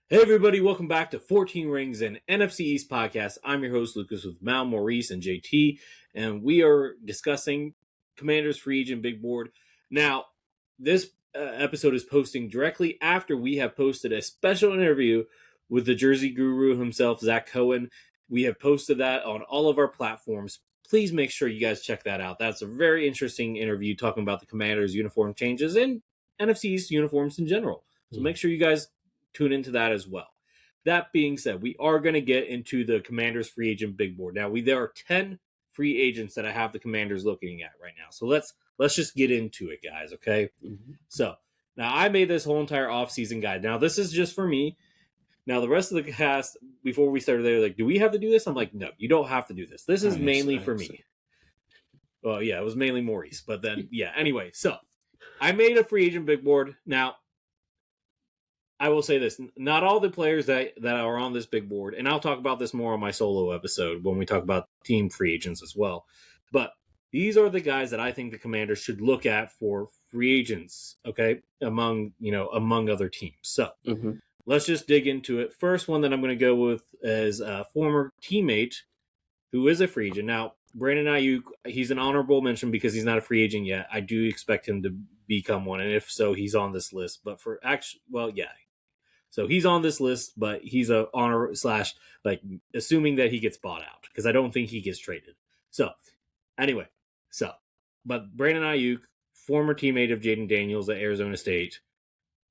Hey everybody, welcome back to 14 Rings and NFC East podcast. I'm your host Lucas with Mal, Maurice, and JT, and we are discussing Commanders free agent big board. Now, this episode is posting directly after we have posted a special interview with the Jersey Guru himself, Zach Cohen. We have posted that on all of our platforms. Please make sure you guys check that out. That's a very interesting interview talking about the Commanders uniform changes and NFC East uniforms in general. So make sure you guys tune into that as well. That being said, we are going to get into the Commanders free agent big board. Now, there are 10 free agents that I have the Commanders looking at right now. So let's just get into it, guys, okay? Mm-hmm. So, now I made this whole entire offseason guide. Now, this is just for me. Now, the rest of the cast, before we started, they were like, do we have to do this? I'm like, no, you don't have to do this. This is mainly for me. Well, yeah, it was mainly Maurice. But then, yeah, anyway. So, I made a free agent big board. Now, I will say this, not all the players that are on this big board, and I'll talk about this more on my solo episode when we talk about team free agents as well, but these are the guys that I think the Commanders should look at for free agents, okay, among other teams. So let's just dig into it. First one that I'm going to go with is a former teammate who is a free agent. Now, Brandon Ayuk, he's an honorable mention because he's not a free agent yet. I do expect him to become one, and if so, he's on this list. But for so he's on this list, but he's a honor / assuming that he gets bought out because I don't think he gets traded. So anyway, but Brandon Ayuk, former teammate of Jaden Daniels at Arizona State,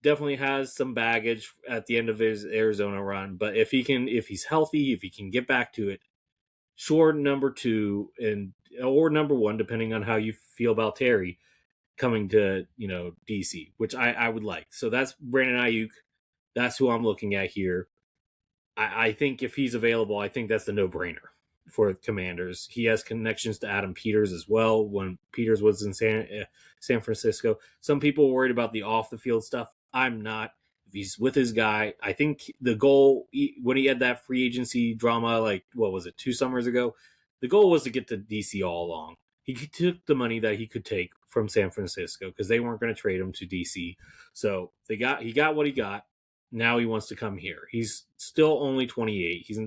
definitely has some baggage at the end of his Arizona run. But if he's healthy, if he can get back to it, sure, number 2 or number 1, depending on how you feel about Terry coming to DC, which I would like. So that's Brandon Ayuk. That's who I'm looking at here. I think if he's available, I think that's the no-brainer for Commanders. He has connections to Adam Peters as well when Peters was in San Francisco. Some people were worried about the off-the-field stuff. I'm not. If he's with his guy, I think the goal, when he had that free agency drama, 2 summers ago, the goal was to get to DC all along. He took the money that he could take from San Francisco because they weren't going to trade him to DC. So he got what he got. Now he wants to come here. He's still only 28. He's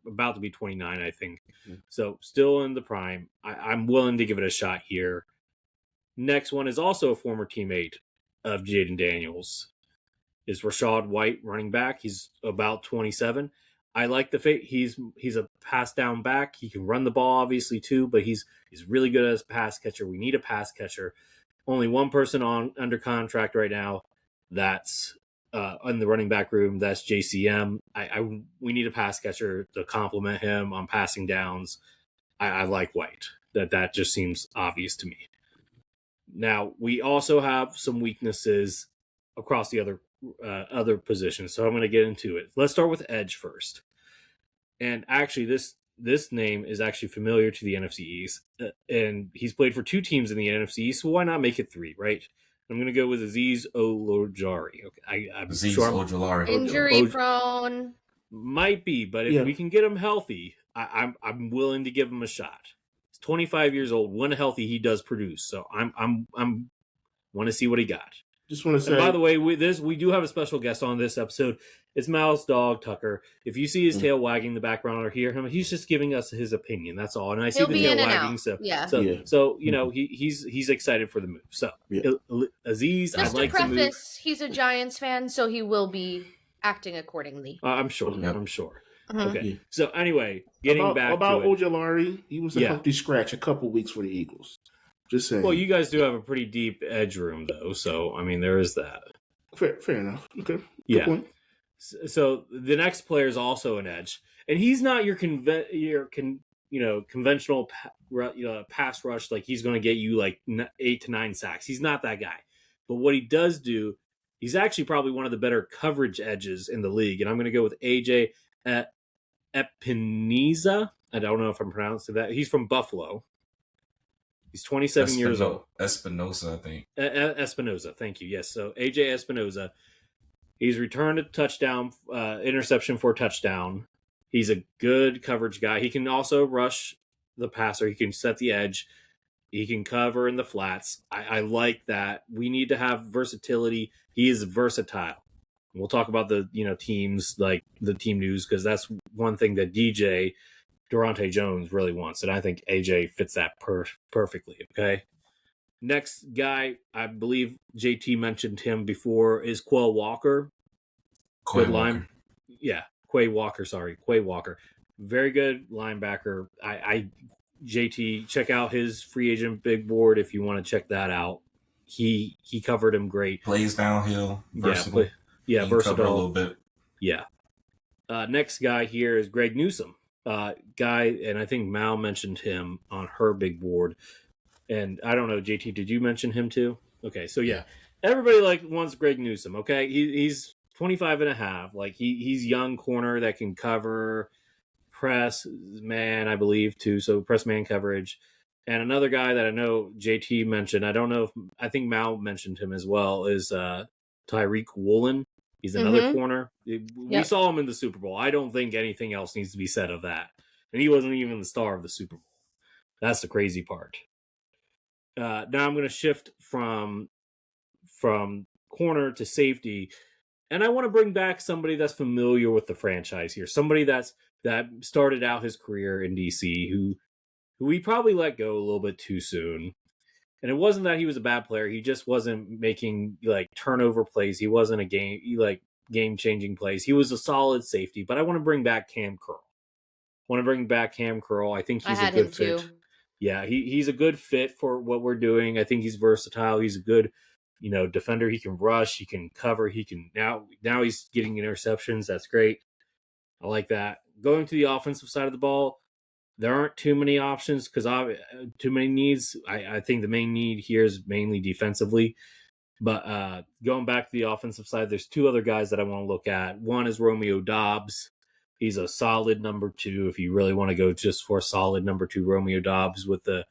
about to be 29, I think. Mm-hmm. So still in the prime. I'm willing to give it a shot here. Next one is also a former teammate of Jaden Daniels. Is Rachaad White, running back. He's about 27. I like the fit. He's a pass down back. He can run the ball obviously too, but he's really good as a pass catcher. We need a pass catcher. Only one person under contract right now. That's in the running back room. That's JCM. We need a pass catcher to complement him on passing downs. I like White. That just seems obvious to me. Now we also have some weaknesses across the other positions, so I'm going to get into it. Let's start with edge first. And actually, this name is actually familiar to the NFC East, and he's played for 2 teams in the NFC East, so why not make it 3, right? I'm going to go with Azeez Ojulari. Okay, Azeez Ojulari. Injury prone. Might be, but if we can get him healthy, I'm willing to give him a shot. He's 25 years old. When healthy, he does produce. So I'm want to see what he got. Just want to say, and by the way, we do have a special guest on this episode. It's Mal's dog, Tucker. If you see his tail wagging in the background or hear him, he's just giving us his opinion. That's all. And I see the tail wagging. So he's excited for the move. So Azeez, just to preface, he's a Giants fan, so he will be acting accordingly. I'm sure. I'm sure. Mm-hmm. Okay. Yeah. So anyway, getting back about to Ojulari, he was a healthy scratch a couple weeks for the Eagles. Just saying. Well, you guys do have a pretty deep edge room, though. So, I mean, there is that. Fair enough. Okay. Good point. So the next player is also an edge, and he's not your conventional pass rush. Like he's going to get you like 8 to 9 sacks. He's not that guy. But what he does do, he's actually probably one of the better coverage edges in the league. And I'm going to go with AJ Epineza. I don't know if I'm pronouncing that. He's from Buffalo. He's 27 years old. Espinosa, I think. Espinosa, thank you. Yes, so AJ Espinosa. He's returned a touchdown, interception for a touchdown. He's a good coverage guy. He can also rush the passer. He can set the edge. He can cover in the flats. I like that. We need to have versatility. He is versatile. We'll talk about the teams, like the team news, because that's one thing that DJ Durante Jones really wants, and I think AJ fits that perfectly. Okay. Next guy, I believe JT mentioned him before, is Quay Walker. Quay Walker. Quay Walker. Sorry, Quay Walker. Very good linebacker. JT, check out his free agent big board if you want to check that out. He covered him great. Plays downhill. Versatile. Versatile. Cover a little bit. Yeah. Next guy here is Greg Newsome. Guy, and I think Mal mentioned him on her big board. And I don't know, JT, did you mention him too? Okay, so yeah. Everybody wants Greg Newsome, okay? He's 25 and a half. He's young corner that can cover press man, I believe, too. So press man coverage. And another guy that I know JT mentioned, I think Mal mentioned him as well, is Tyreek Woolen. He's another corner. We saw him in the Super Bowl. I don't think anything else needs to be said of that. And he wasn't even the star of the Super Bowl. That's the crazy part. Now I'm going to shift from corner to safety, and I want to bring back somebody that's familiar with the franchise here. Somebody that started out his career in DC, who we probably let go a little bit too soon. And it wasn't that he was a bad player; he just wasn't making turnover plays. He wasn't a game changing plays. He was a solid safety. But I want to bring back Cam Curl. I think he's a good fit. Too. Yeah, he's a good fit for what we're doing. I think he's versatile. He's a good, defender. He can rush. He can cover. He can now he's getting interceptions. That's great. I like that. Going to the offensive side of the ball, there aren't too many options because too many needs. I think the main need here is mainly defensively. But going back to the offensive side, there's two other guys that I want to look at. One is Romeo Doubs. He's a solid number 2 if you really want to go just for a solid number 2. Romeo Doubs with the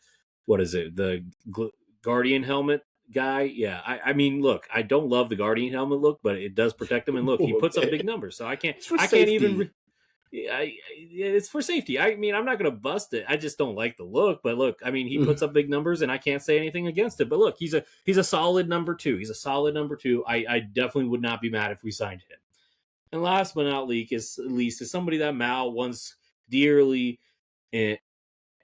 Guardian helmet guy. Yeah, I mean, look, I don't love the Guardian helmet look, but it does protect him. And look, he puts up big numbers, so I can't even. It's for safety. I mean, I'm not going to bust it. I just don't like the look. But look, I mean, he puts up big numbers, and I can't say anything against it. But look, he's a solid number 2. He's a solid number 2. I definitely would not be mad if we signed him. And last but not least is somebody that Mal wants dearly in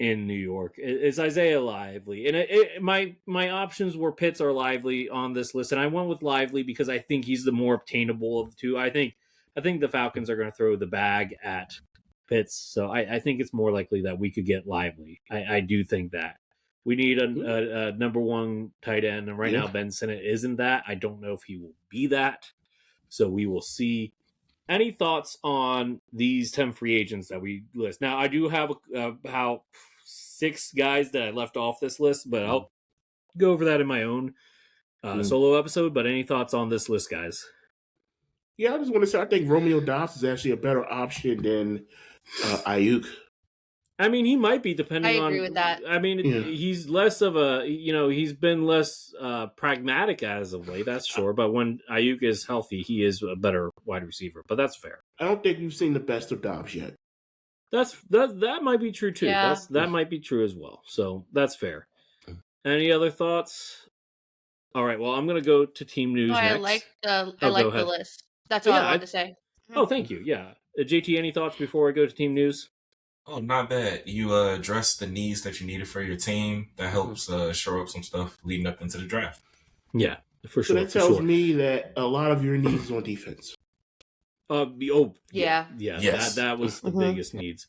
New York. It's Isaiah Lively. And my options were Pitts or Lively on this list. And I went with Lively because I think he's the more obtainable of the two. I think the Falcons are going to throw the bag at Pitts. So I think it's more likely that we could get Lively. I do think that. We need a number 1 tight end. And right now, Ben Sinnott isn't that. I don't know if he will be that. So we will see. Any thoughts on these 10 free agents that we list? Now, I do have about 6 guys that I left off this list, but I'll go over that in my own solo episode. But any thoughts on this list, guys? Yeah, I just want to say I think Romeo Doubs is actually a better option than Ayuk. I mean, he might be depending on. I agree with that. I mean, he's less of a, he's been less pragmatic as of late, that's sure. But when Ayuk is healthy, he is a better wide receiver. But that's fair. I don't think you've seen the best of Dobbs yet. That might be true too. Yeah. That might be true as well. So that's fair. Any other thoughts? All right. Well, I'm going to go to team news. I like the list. That's all I wanted to say. Oh, thank you. Yeah, JT. Any thoughts before I go to team news? Oh, not bad. You addressed the needs that you needed for your team. That helps shore up some stuff leading up into the draft. Yeah, for sure. So that tells me that a lot of your needs is on defense. Yeah. Yes. That was the biggest needs.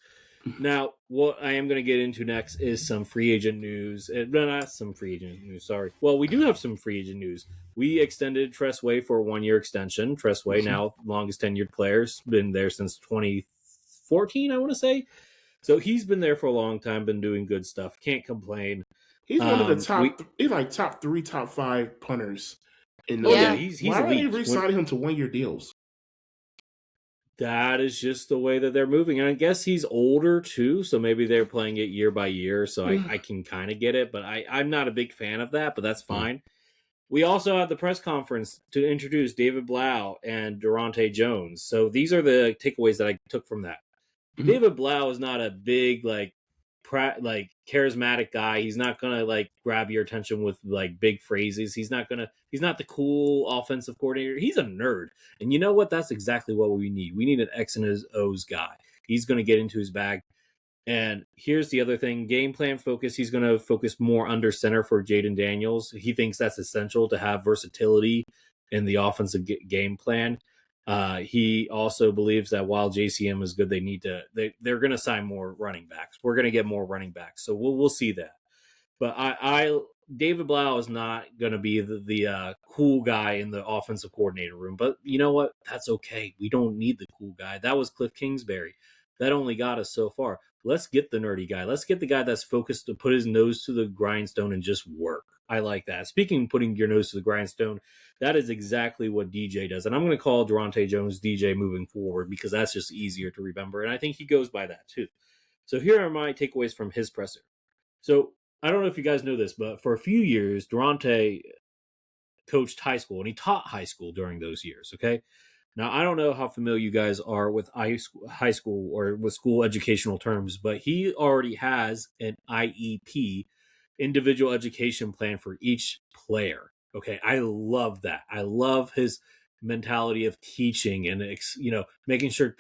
Now, what I am going to get into next is some free agent news. Not some free agent news, sorry. Well, we do have some free agent news. We extended Tressway for a 1-year extension. Tressway, now longest tenured player, been there since 2014, I want to say. So he's been there for a long time, been doing good stuff. Can't complain. He's one of the top. He's like top 3, top 5 punters in the league. He's Why are they elite. re-signing him to 1-year deals? That is just the way that they're moving. And I guess he's older too, so maybe they're playing it year by year. So I can kind of get it, but I'm not a big fan of that, but that's fine. We also had the press conference to introduce David Blau and Durante Jones. So these are the takeaways that I took from that. David Blau is not a big like charismatic guy. He's not gonna like grab your attention with like big phrases. He's not the cool offensive coordinator. He's a nerd. And you know what? That's exactly what we need. We need an X and O's guy. He's gonna get into his bag. And here's the other thing: game plan focus. He's going to focus more under center for Jaden Daniels. He thinks that's essential to have versatility in the offensive game plan. He also believes that while JCM is good, they're going to sign more running backs. We're going to get more running backs, so we'll see that. But David Blau is not going to be the cool guy in the offensive coordinator room. But you know what? That's okay. We don't need the cool guy. That was Cliff Kingsbury. That only got us so far. Let's get the nerdy guy. Let's get the guy that's focused to put his nose to the grindstone and just work. I like that. Speaking of putting your nose to the grindstone, that is exactly what DJ does. And I'm going to call Durante Jones DJ moving forward because that's just easier to remember. And I think he goes by that too. So here are my takeaways from his presser. So I don't know if you guys know this, but for a few years, Durante coached high school and he taught high school during those years. Okay. Now, I don't know how familiar you guys are with high school or with school educational terms, but he already has an IEP, individual education plan for each player. Okay, I love that. I love his mentality of teaching and making sure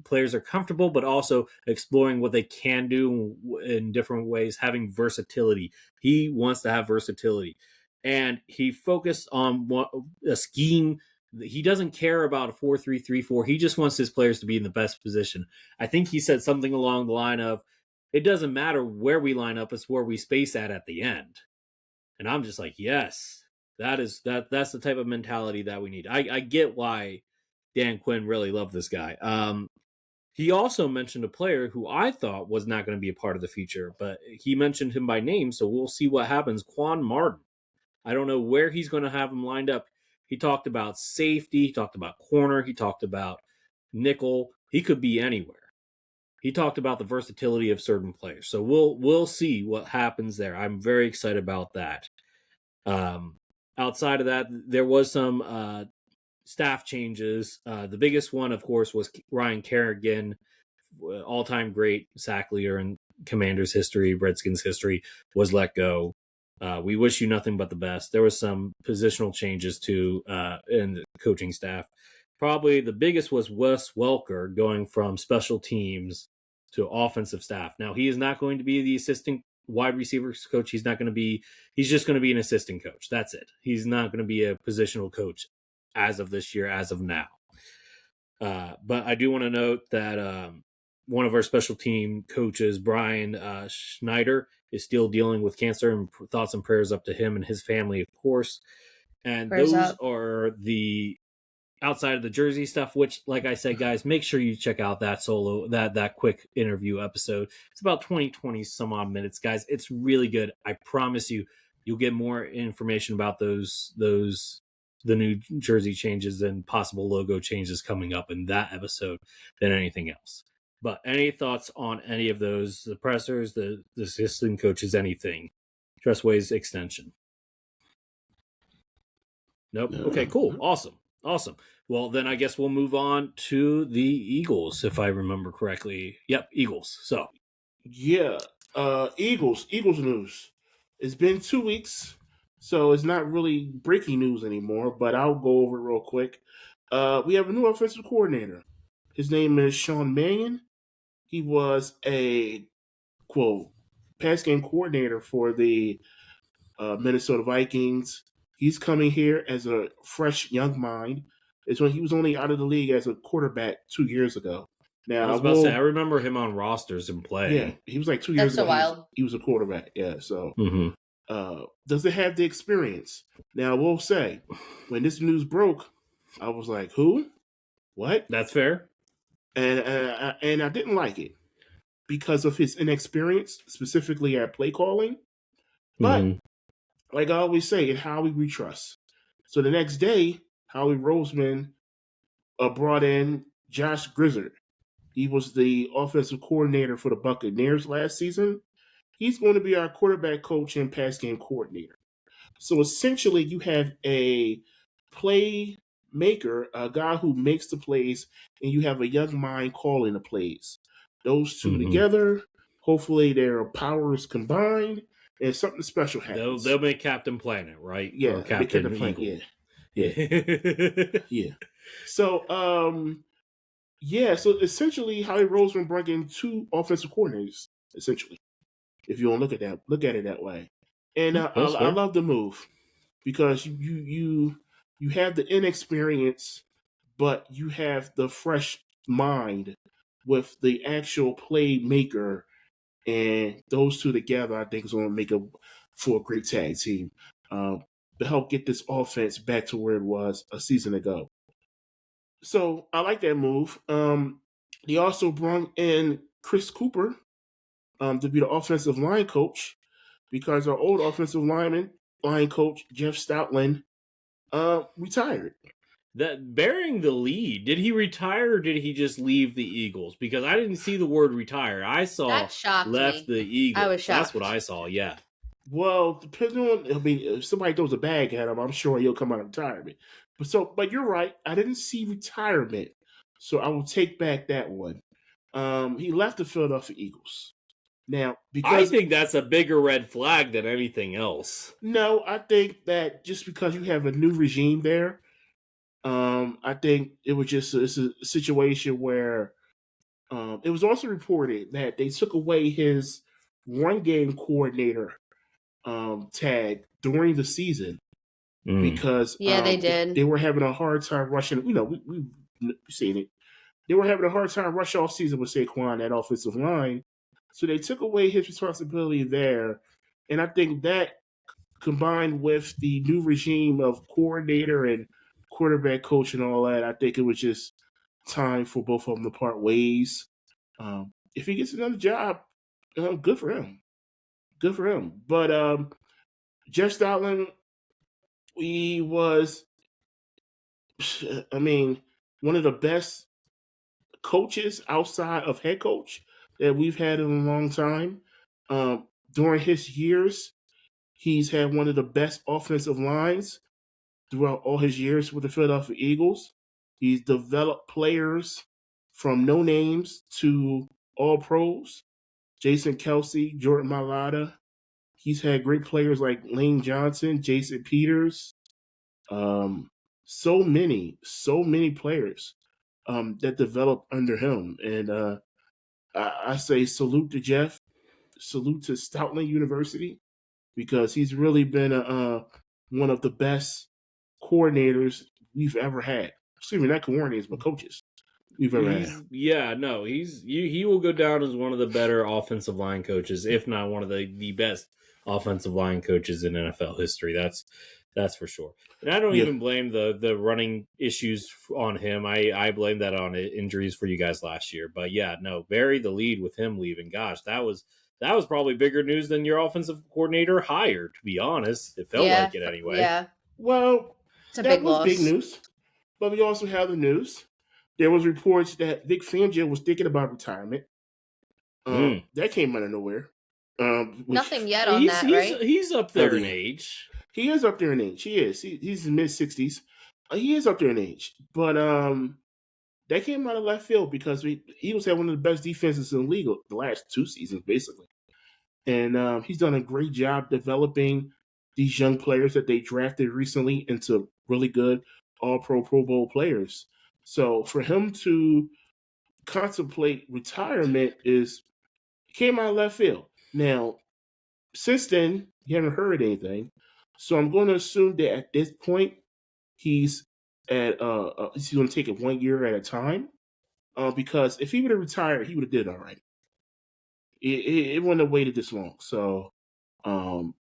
players are comfortable, but also exploring what they can do in different ways, having versatility. He wants to have versatility, and he focused on a scheme. He doesn't care about a 4-3-3-4. He just wants his players to be in the best position. I think he said something along the line of, it doesn't matter where we line up, it's where we space at the end. And I'm just like, yes, that's the type of mentality that we need. I get why Dan Quinn really loved this guy. He also mentioned a player who I thought was not going to be a part of the future, but he mentioned him by name, so we'll see what happens. Quan Martin. I don't know where he's going to have him lined up. He talked about safety. He talked about corner. He talked about nickel. He could be anywhere. He talked about the versatility of certain players. So we'll see what happens there. I'm very excited about that. Outside of that, there was some staff changes. The biggest one, of course, was Ryan Kerrigan, all-time great sack leader in Commanders history, Redskins history, was let go. We wish you nothing but the best. There was some positional changes too in the coaching staff. Probably the biggest was Wes Welker going from special teams to offensive staff. Now, he is not going to be the assistant wide receivers coach. He's just going to be an assistant coach. That's it. He's not going to be a positional coach as of this year, as of now. But I do want to note that one of our special team coaches, Brian Schneider, is still dealing with cancer, and thoughts and prayers up to him and his family, of course. And Prayers those up. are the outside of the jersey stuff, which, like I said, guys, make sure you check out that quick interview episode. It's about 20 some odd minutes, guys. It's really good. I promise you'll get more information about the new jersey changes and possible logo changes coming up in that episode than anything else. But any thoughts on any of those, the pressers, the assistant coaches, anything? Tressway's extension. Nope. No. Okay, cool. Awesome. Well, then I guess we'll move on to the Eagles, if I remember correctly. Yep, Eagles. So, Yeah, Eagles news. It's been 2 weeks, so it's not really breaking news anymore, but I'll go over it real quick. We have a new offensive coordinator. His name is Sean Mannion. He was a, quote, pass game coordinator for the Minnesota Vikings. He's coming here as a fresh young mind. It's when he was only out of the league as a quarterback 2 years ago. Now, I was about to say, I remember him on rosters and playing. Yeah, he was like 2 years That's so ago. wild. He was a quarterback. Yeah, so Mm-hmm. does it have the experience? Now, we'll say, when this news broke, I was like, who? What? That's fair. And I didn't like it because of his inexperience, specifically at play calling. But like I always say, in Howie we trust. So the next day, Howie Roseman brought in Josh Grizzard. He was the offensive coordinator for the Buccaneers last season. He's going to be our quarterback coach and pass game coordinator. So essentially, you have a playmaker, a guy who makes the plays, and you have a young mind calling the plays. Those two together, Hopefully their powers combined and something special happens. They'll make Captain Planet, right? Yeah, or Captain Planet. Eagle. Yeah. So, so essentially, Howie Roseman brought in 2 offensive coordinators. Essentially, if you want to look at it that way, and I love the move because you have the inexperience, but you have the fresh mind with the actual playmaker, and those two together, I think, is going to make for a great tag team to help get this offense back to where it was a season ago. So I like that move. He also brought in Chris Cooper to be the offensive line coach because our old offensive line coach Jeff Stoutland retired. That bearing the lead, did he retire or did he just leave the Eagles? Because I didn't see the word retire. I saw That shocked left me. the Eagles. I was shocked. That's what I saw. Yeah. Well, depending on, if somebody throws a bag at him, I'm sure he'll come out of retirement. But you're right. I didn't see retirement, so I will take back that one. He left the Philadelphia Eagles. Now, because I think that's a bigger red flag than anything else. No, I think that just because you have a new regime there, I think it was just it's a situation where it was also reported that they took away his run game coordinator tag during the season because they did. They were having a hard time rushing. We've seen it. They were having a hard time rush off season with Saquon, that offensive line. So they took away his responsibility there. And I think that combined with the new regime of coordinator and quarterback coach and all that, I think it was just time for both of them to part ways. If he gets another job, good for him. Good for him. But Jeff Stoutland, he was, one of the best coaches outside of head coach that we've had in a long time. During his years, he's had one of the best offensive lines throughout all his years with the Philadelphia Eagles. He's developed players from no names to all pros. Jason Kelsey, Jordan Mailata. He's had great players like Lane Johnson, Jason Peters. So many players that developed under him. And I say salute to Jeff, salute to Stoutland University, because he's really been one of the best coordinators we've ever had. Excuse me, not coordinators, but coaches we've ever had. Yeah, no, he will go down as one of the better offensive line coaches, if not one of the best offensive line coaches in NFL history. That's for sure. And I don't even blame the running issues on him. I blame that on injuries for you guys last year. But yeah, no, bury the lead with him leaving. Gosh, that was probably bigger news than your offensive coordinator hired, to be honest. It felt like it anyway. Yeah. Well, that was big news. But we also have the news. There was reports that Vic Fangio was thinking about retirement. That came out of nowhere. Nothing yet on that, right? He's up there in age. He is up there in age. He is. He's in mid-60s. He is up there in age. But that came out of left field because Eagles had one of the best defenses in the league the last 2 seasons, basically. And he's done a great job developing these young players that they drafted recently into really good all-pro, Pro Bowl players. So for him to contemplate retirement came out of left field. Now, since then, you haven't heard anything. So I'm going to assume that at this point, he's going to take it 1 year at a time. Because if he would have retired, he would have did all right. It wouldn't have waited this long. So I'm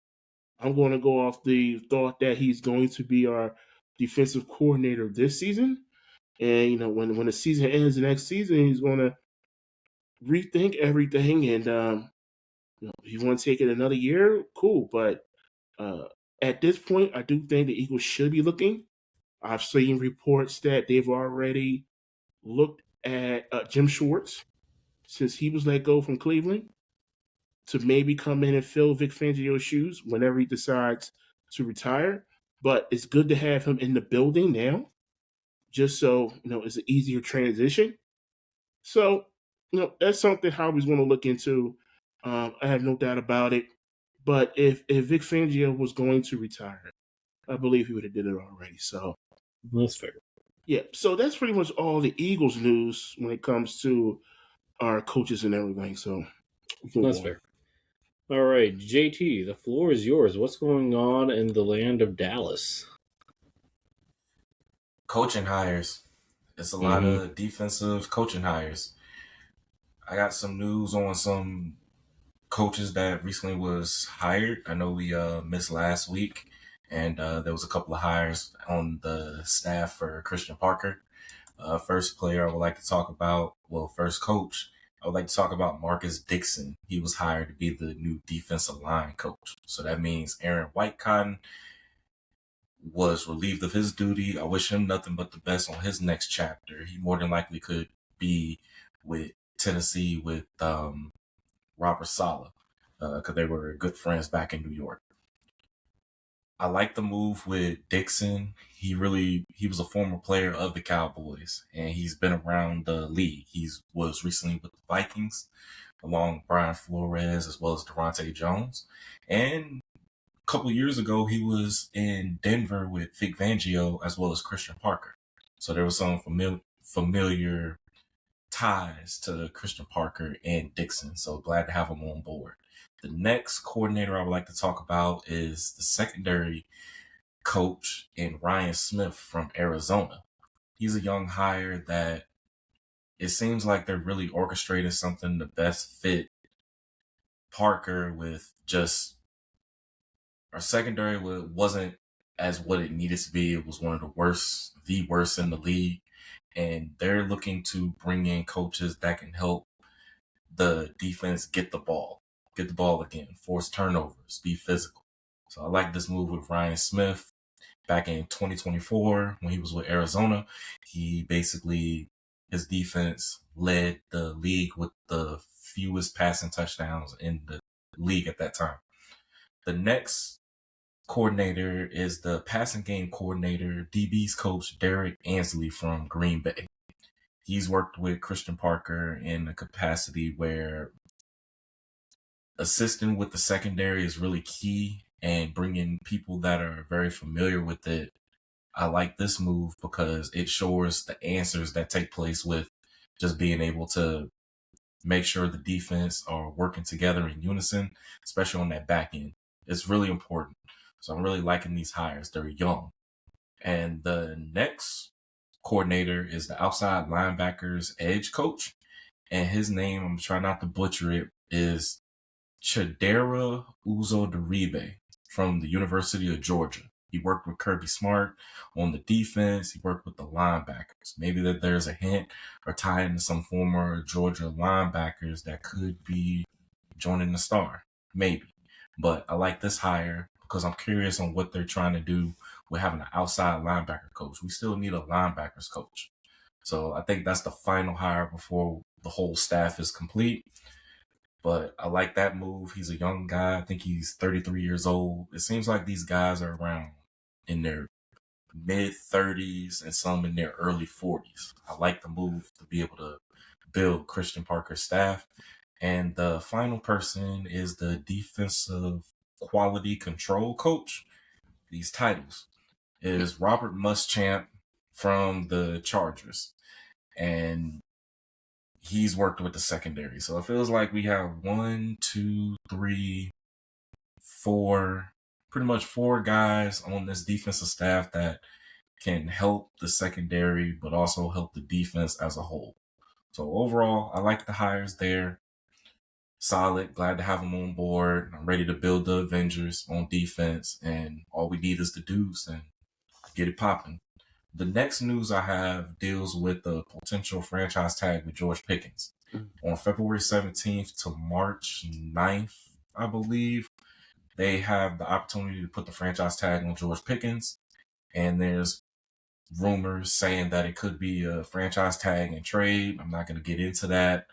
going to go off the thought that he's going to be our defensive coordinator this season. And, when the season ends next season, he's going to rethink everything. And, if you want to take it another year, cool. But at this point, I do think the Eagles should be looking. I've seen reports that they've already looked at Jim Schwartz, since he was let go from Cleveland, to maybe come in and fill Vic Fangio's shoes whenever he decides to retire. But it's good to have him in the building now, just so, it's an easier transition. So, that's something Howie's going to look into. I have no doubt about it. But if Vic Fangio was going to retire, I believe he would have did it already. So That's fair. yeah, so that's pretty much all the Eagles news when it comes to our coaches and everything. So we can That's move on. fair. All right, JT, the floor is yours. What's going on in the land of Dallas? Coaching hires. It's a lot of defensive coaching hires. I got some news on some coaches that recently was hired. I know we missed last week, and there was a couple of hires on the staff for Christian Parker. First player I would like to talk about, first coach, I would like to talk about Marcus Dixon. He was hired to be the new defensive line coach. So that means Aaron Whitecotton was relieved of his duty. I wish him nothing but the best on his next chapter. He more than likely could be with Tennessee with Robert Saleh, because they were good friends back in New York. I like the move with Dixon. He was a former player of the Cowboys, and he's been around the league. He was recently with the Vikings, along Brian Flores as well as Durante Jones. And a couple of years ago, he was in Denver with Vic Fangio as well as Christian Parker. So there was some familiar ties to Christian Parker and Dixon. So glad to have him on board. The next coordinator I would like to talk about is the secondary coach in Ryan Smith from Arizona. He's a young hire that it seems like they're really orchestrating something to best fit Parker with just our secondary wasn't as what it needed to be. It was one of the worst in the league. And they're looking to bring in coaches that can help the defense get the ball again, force turnovers, be physical. So I like this move with Ryan Smith. Back in 2024, when he was with Arizona, his defense led the league with the fewest passing touchdowns in the league at that time. The next coordinator is the passing game coordinator, DB's coach, Derek Ansley from Green Bay. He's worked with Christian Parker in a capacity where assisting with the secondary is really key, and bringing people that are very familiar with it. I like this move because it shows the answers that take place with just being able to make sure the defense are working together in unison, especially on that back end. It's really important. So I'm really liking these hires. They're young. And the next coordinator is the outside linebackers edge coach. And his name, I'm trying not to butcher it, is Chidera Uzodiribe from the University of Georgia. He worked with Kirby Smart on the defense. He worked with the linebackers. Maybe that there's a hint or tie into some former Georgia linebackers that could be joining the Star. Maybe. But I like this hire because I'm curious on what they're trying to do with having an outside linebacker coach. We still need a linebackers coach. So I think that's the final hire before the whole staff is complete. But I like that move. He's a young guy. I think he's 33 years old. It seems like these guys are around in their mid-30s and some in their early 40s. I like the move to be able to build Christian Parker's staff. And the final person is the defensive quality control coach. These titles is Robert Muschamp from the Chargers. And he's worked with the secondary. So it feels like we have 1, 2, 3, 4, pretty much 4 guys on this defensive staff that can help the secondary, but also help the defense as a whole. So overall, I like the hires there. Solid. Glad to have them on board. I'm ready to build the Avengers on defense, and all we need is the dudes and get it popping. The next news I have deals with the potential franchise tag with George Pickens. On February 17th to March 9th, I believe, they have the opportunity to put the franchise tag on George Pickens. And there's rumors saying that it could be a franchise tag and trade. I'm not going to get into that.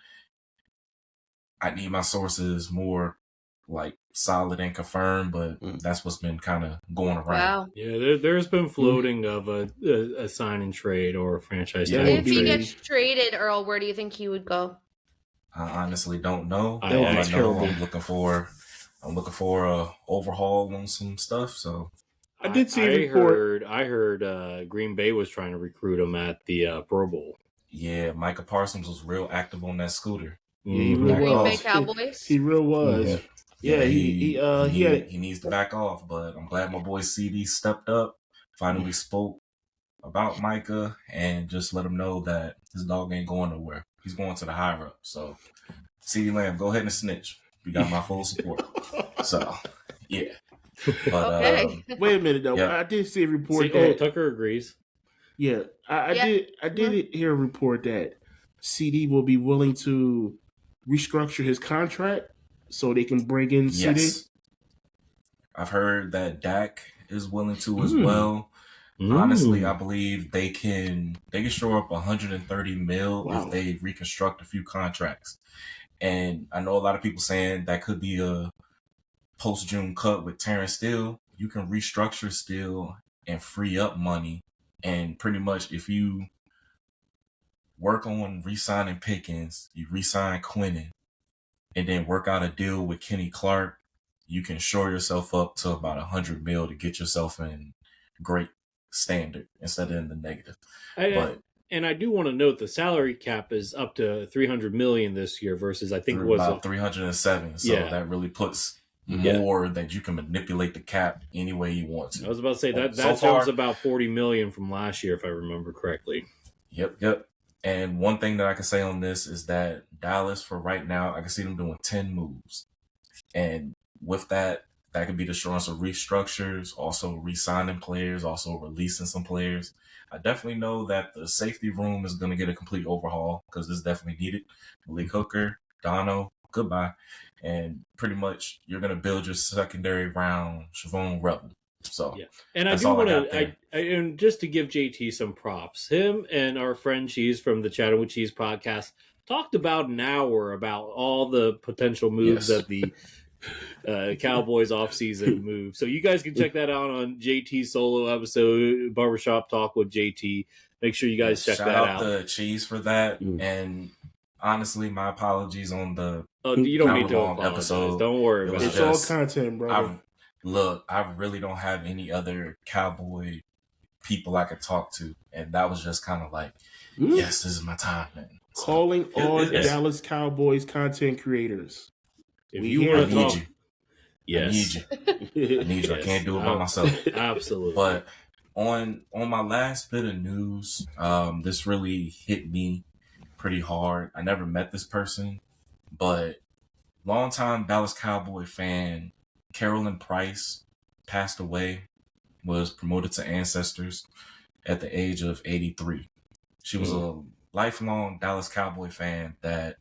I need my sources more solid and confirmed, but that's what's been kind of going around. Wow. Yeah, there's been floating of a sign and trade or a franchise tag. If he gets traded, Earl, where do you think he would go? I honestly don't know. That All would be I know, terrible. I'm looking for a overhaul on some stuff. So I did see a report. I heard Green Bay was trying to recruit him at the Pro Bowl. yeah, Micah Parsons was real active on that scooter. Yeah, he Mhm. real Back Green Bay off. Cowboys. He real was. Yeah. Yeah, he had. he needs to back off. But I'm glad my boy CD stepped up, finally spoke about Micah, and just let him know that his dog ain't going nowhere. He's going to the higher up. So CD Lamb, go ahead and snitch. You got my full support. So yeah. But Okay. Wait a minute though. Yeah. I did see a report See, that. Tucker agrees. Yeah, I Yeah. did hear a report that CD will be willing to restructure his contract so they can bring in CD. yes, I've heard that Dak is willing to as Mm. well. Honestly, I believe they can shore up 130 mil Wow. if they reconstruct a few contracts. And I know a lot of people saying that could be a post-June cut with Terrence Steele. You can restructure Steele and free up money. And pretty much if you work on re-signing Pickens, you re-sign Quinnen, and then work out a deal with Kenny Clark, you can shore yourself up to about 100 mil to get yourself in great standard instead of in the negative. But And I do want to note the salary cap is up to $300 million this year versus I think was about 307. So Yeah. that really puts Yeah. more that you can manipulate the cap any way you want to. I was about to say that So that far- sounds about $40 million from last year if I remember correctly. Yep. And one thing that I can say on this is that Dallas, for right now, I can see them doing 10 moves. And with that could be the assurance of restructures, also re-signing players, also releasing some players. I definitely know that the safety room is going to get a complete overhaul because this is definitely needed. Malik Hooker, Dono, goodbye. And pretty much you're going to build your secondary round Siobhan Rebel. So Yeah. And I that's do all I want got to, there. and just to give JT some props, him and our friend Cheese from the Chatting with Cheese podcast talked about an hour about all the potential moves Yes. that the Cowboys offseason move. So you guys can check that out on JT's solo episode, Barbershop Talk with JT. Make sure you guys check Shout that out out. to Cheese for that. Mm. And honestly, my apologies on the Oh, you don't need to hour-long apologize. episode. Don't worry It about was It's it. all just- content, bro. I really don't have any other Cowboy people I could talk to. And that was just kind of like, yes, this is my time, man. So, Calling all it's- Dallas Cowboys content creators. If We you hear I want to need talk, you. yes, I need you. I need you. I Yes. can't do it by myself. Absolutely. But on my last bit of news, this really hit me pretty hard. I never met this person, but longtime Dallas Cowboy fan Carolyn Price passed away, was promoted to ancestors at the age of 83. She was a lifelong Dallas Cowboy fan that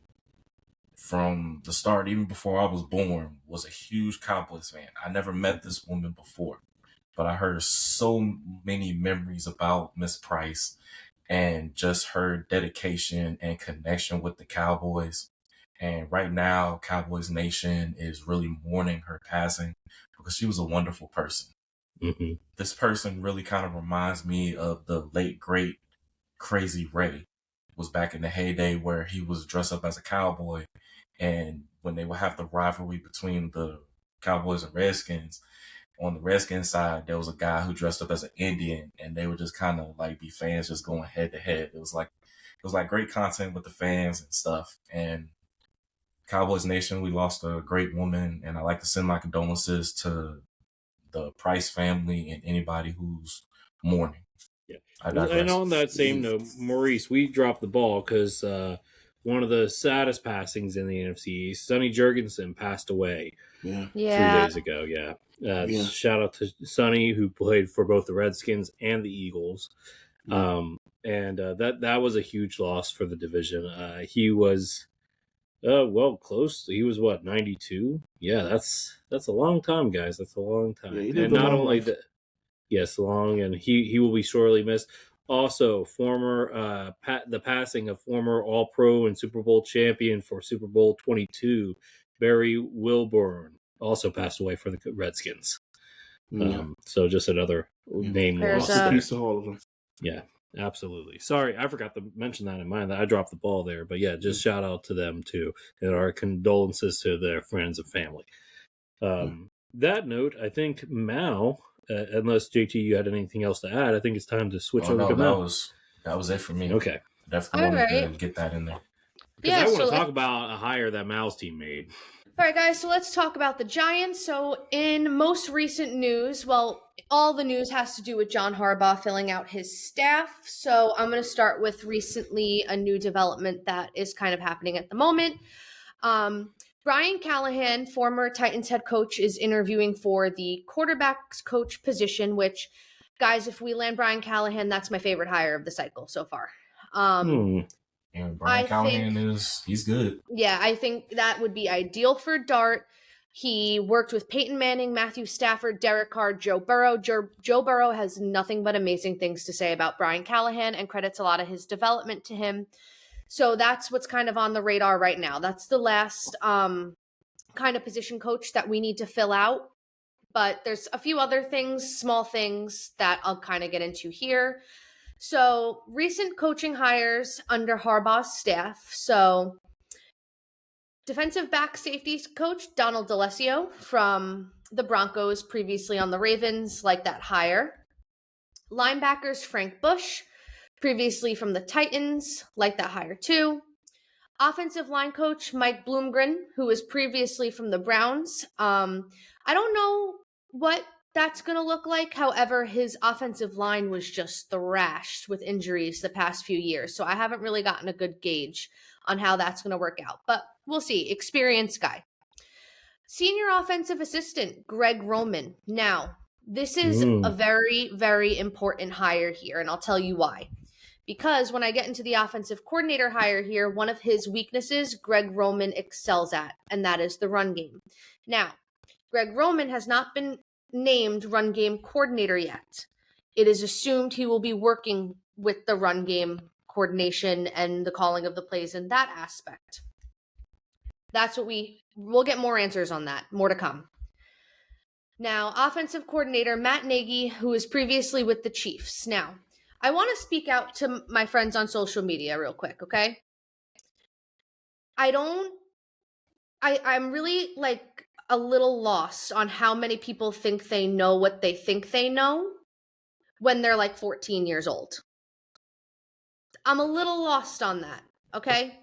from the start, even before I was born, was a huge Cowboys fan. I never met this woman before, but I heard so many memories about Miss Price and just her dedication and connection with the Cowboys. And right now, Cowboys Nation is really mourning her passing because she was a wonderful person. Mm-hmm. This person really kind of reminds me of the late, great Crazy Ray. Was back in the heyday where he was dressed up as a cowboy, and when they would have the rivalry between the Cowboys and Redskins, on the Redskins side, there was a guy who dressed up as an Indian, and they would just kind of like be fans just going head to head. It was like great content with the fans and stuff. And Cowboys Nation, we lost a great woman, and I like to send my condolences to the Price family and anybody who's mourning. Yeah. I digress. And on that same note, Maurice, we dropped the ball because one of the saddest passings in the NFC East, Sonny Jurgensen, passed away Yeah. 3 Yeah. days ago. Yeah. Yeah. Shout out to Sonny, who played for both the Redskins and the Eagles. And that was a huge loss for the division. He was close. He was 92? Yeah, that's a long time, guys. That's a long time. Yeah, he and lived a not long only life. that, yes, long, and he will be sorely missed. Also, the passing of former All-Pro and Super Bowl champion for Super Bowl 22, Barry Wilburn, also passed away for the Redskins. Yeah. So just another name There's lost. Rest in a- there. peace to all of them. Yeah. Absolutely. Sorry, I forgot to mention that in mine. That I dropped the ball there, but yeah, just shout out to them too, and our condolences to their friends and family. That note, I think Mao, unless JT you had anything else to add, I think it's time to switch over to Mao. That was it for me. Okay. Definitely wanted to get that in there. Because I want to talk about a hire that Mao's team made. All right, guys, so let's talk about the Giants. So in most recent news, well, all the news has to do with John Harbaugh filling out his staff. So I'm going to start with recently a new development that is kind of happening at the moment. Brian Callahan, former Titans head coach, is interviewing for the quarterbacks coach position, which, guys, if we land Brian Callahan, that's my favorite hire of the cycle so far. And Brian Callahan he's good. Yeah, I think that would be ideal for Dart. He worked with Peyton Manning, Matthew Stafford, Derek Carr, Joe Burrow. Joe Burrow has nothing but amazing things to say about Brian Callahan and credits a lot of his development to him. So that's what's kind of on the radar right now. That's the last kind of position coach that we need to fill out. But there's a few other things, small things that I'll kind of get into here. So recent coaching hires under Harbaugh's staff. So defensive back safety coach Donald DeLessio from the Broncos, previously on the Ravens, like that hire. Linebackers Frank Bush, previously from the Titans, like that hire too. Offensive line coach Mike Bloomgren, who was previously from the Browns. I don't know what that's going to look like. However, his offensive line was just thrashed with injuries the past few years. So I haven't really gotten a good gauge on how that's going to work out. But we'll see. Experienced guy. Senior offensive assistant Greg Roman. Now, this is a very, very important hire here, and I'll tell you why. Because when I get into the offensive coordinator hire here, one of his weaknesses Greg Roman excels at, and that is the run game. Now, Greg Roman has not been named run game coordinator yet. It is assumed he will be working with the run game coordination and the calling of the plays in that aspect. That's what we'll get more answers on that. More to come. Now, offensive coordinator Matt Nagy, who was previously with the Chiefs. Now, I want to speak out to my friends on social media real quick, okay? I'm really like a little lost on how many people think they know what they think they know when they're like 14 years old. I'm a little lost on that, okay?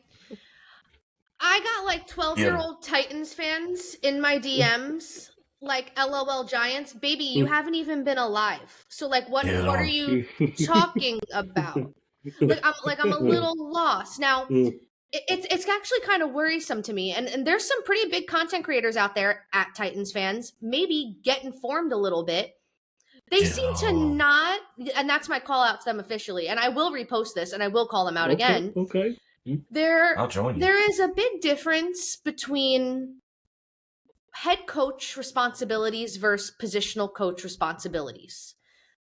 I got like 12-year-old Titans fans in my DMs, like LOL Giants. Baby, you haven't even been alive. So like what are you talking about? I'm a little lost. Now, it's actually kind of worrisome to me. And there's some pretty big content creators out there at Titans fans. Maybe get informed a little bit. They seem to not, and that's my call out to them officially. And I will repost this and I will call them out again. Okay. I'll join you. There is a big difference between head coach responsibilities versus positional coach responsibilities.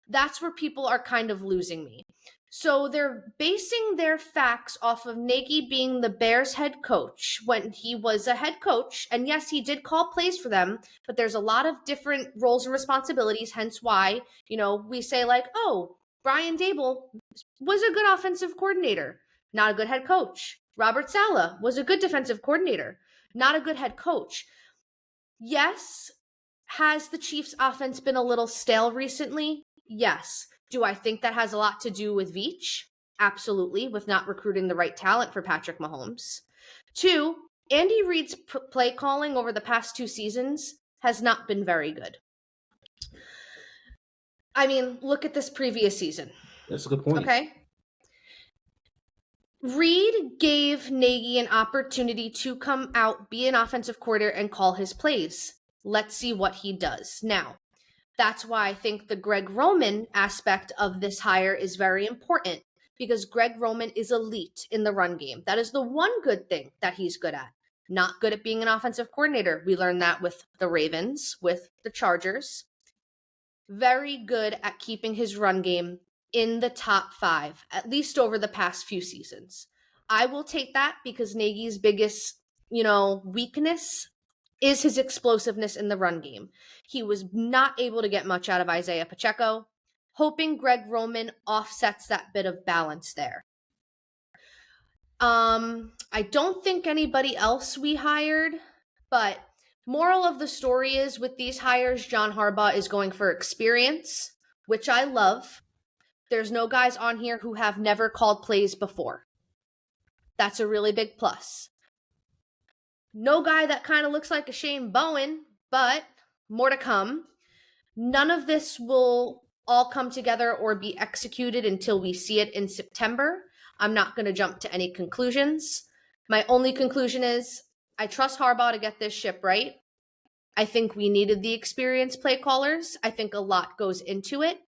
That's where people are kind of losing me. So they're basing their facts off of Nagy being the Bears head coach when he was a head coach. And yes, he did call plays for them, but there's a lot of different roles and responsibilities. Hence why, we say like, oh, Brian Dable was a good offensive coordinator, not a good head coach. Robert Saleh was a good defensive coordinator, not a good head coach. Yes, has the Chiefs' offense been a little stale recently? Yes. Do I think that has a lot to do with Veach? Absolutely, with not recruiting the right talent for Patrick Mahomes. 2, Andy Reid's play calling over the past 2 seasons has not been very good. I mean, look at this previous season. That's a good point. Okay. Reid gave Nagy an opportunity to come out, be an offensive coordinator, and call his plays. Let's see what he does. Now, that's why I think the Greg Roman aspect of this hire is very important, because Greg Roman is elite in the run game. That is the one good thing that he's good at. Not good at being an offensive coordinator. We learned that with the Ravens, with the Chargers. Very good at keeping his run game in the top 5, at least over the past few seasons. I will take that because Nagy's biggest, weakness is his explosiveness in the run game. He was not able to get much out of Isaiah Pacheco. hoping Greg Roman offsets that bit of balance there. I don't think anybody else we hired, but moral of the story is with these hires, John Harbaugh is going for experience, which I love. There's no guys on here who have never called plays before. That's a really big plus. No guy that kind of looks like a Shane Bowen, but more to come. None of this will all come together or be executed until we see it in September. I'm not going to jump to any conclusions. My only conclusion is I trust Harbaugh to get this ship right. I think we needed the experienced play callers. I think a lot goes into it.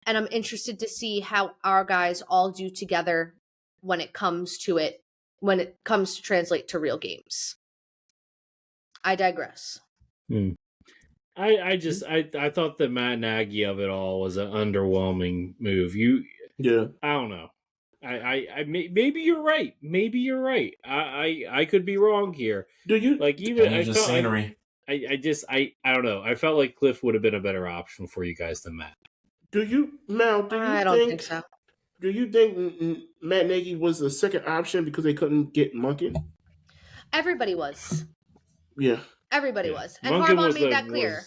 And I'm interested to see how our guys all do together when it comes to translate to real games. I digress. I thought the Matt Nagy of it all was an underwhelming move. I don't know. Maybe you're right. Maybe you're right. I could be wrong here. Do you like even I the felt scenery? I don't know. I felt like Cliff would have been a better option for you guys than Matt. I don't think so. Do you think Matt Nagy was the second option because they couldn't get Monken? Everybody was. Yeah. Everybody was. And Monken Harbaugh made that clear.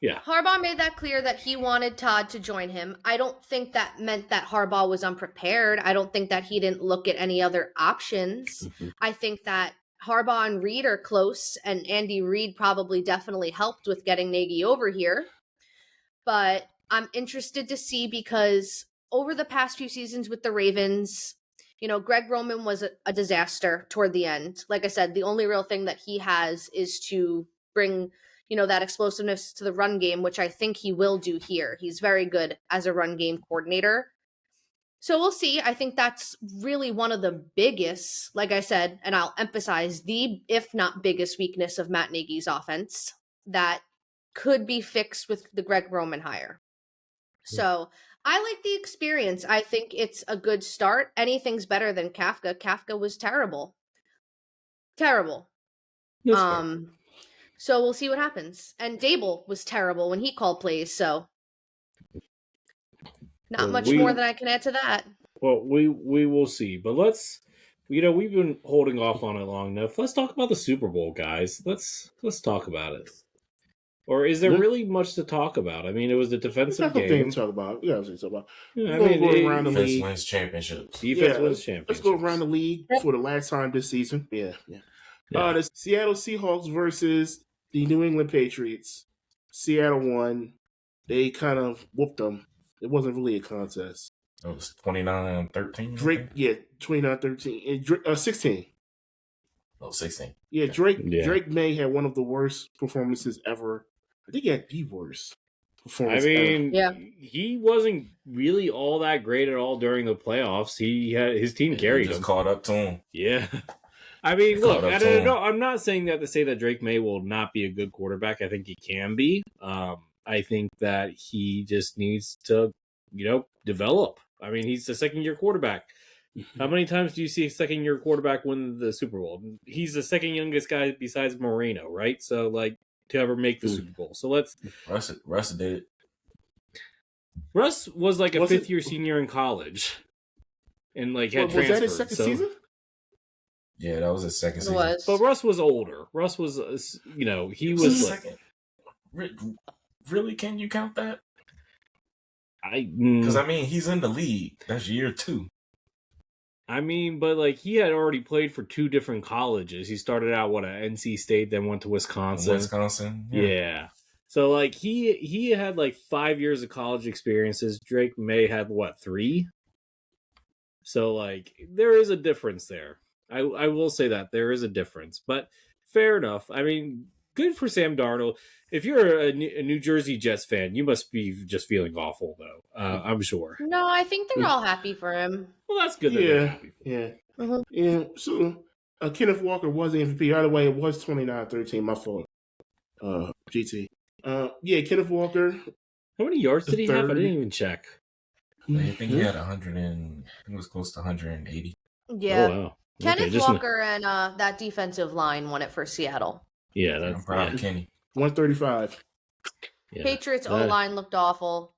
Yeah. Harbaugh made that clear that he wanted Todd to join him. I don't think that meant that Harbaugh was unprepared. I don't think that he didn't look at any other options. Mm-hmm. I think that Harbaugh and Reed are close, and Andy Reid probably definitely helped with getting Nagy over here. But I'm interested to see because over the past few seasons with the Ravens, Greg Roman was a disaster toward the end. Like I said, the only real thing that he has is to bring, that explosiveness to the run game, which I think he will do here. He's very good as a run game coordinator. So we'll see. I think that's really one of the biggest, like I said, and I'll emphasize the, if not biggest weakness of Matt Nagy's offense that could be fixed with the Greg Roman hire. So I like the experience. I think it's a good start. Anything's better than Kafka. Kafka was terrible. Terrible. So we'll see what happens. And Dable was terrible when he called plays, so not much more than I can add to that. Well, we will see. But let's we've been holding off on it long enough. Let's talk about the Super Bowl, guys. Let's talk about it. Or is there really much to talk about? I mean, it was the defensive game. To talk about. Yeah, talk about. Yeah, I mean, go around the league. Wins championships. Defense wins championships. Let's go around the league for the last time this season. Yeah. The Seattle Seahawks versus the New England Patriots. Seattle won. They kind of whooped them. It wasn't really a contest. It was 29-13. Drake, 29-13. And 16. Oh, 16. Yeah, Drake May had one of the worst performances ever. I think he had the worst performance ever. He wasn't really all that great at all during the playoffs. He had his team carried him. Caught up to him. Yeah. I mean, look, I'm not saying that to say that Drake May will not be a good quarterback. I think he can be. I think that he just needs to, develop. I mean, he's a second-year quarterback. How many times do you see a second-year quarterback win the Super Bowl? He's the second youngest guy besides Moreno, right? So, to ever make the Super Bowl. So let's... Russ did it. Russ was a fifth-year senior in college. And, had transferred. Was that his second season? Yeah, that was his second season. But Russ was older. Russ was, he was... second. Really? Can you count that? Because, he's in the league. That's year 2. But he had already played for 2 different colleges. He started out at NC State, then went to Wisconsin. Yeah. So he had 5 years of college experiences. Drake May had 3? So there is a difference there. I will say that there is a difference, but fair enough. Good for Sam Darnold. If you're a New Jersey Jets fan, you must be just feeling awful, though. I'm sure. No, I think they're all happy for him. Well, that's good. They're happy for him. Mm-hmm. Yeah. So Kenneth Walker was the MVP. By the way, it was 29-13. My fault. GT. Kenneth Walker. How many yards did he have? I didn't even check. I think he had 100 and it was close to 180. Yeah. Oh, wow. Kenneth Walker and that defensive line won it for Seattle. Yeah, I'm proud of Kenny. 135. Yeah, Patriots O-line looked awful.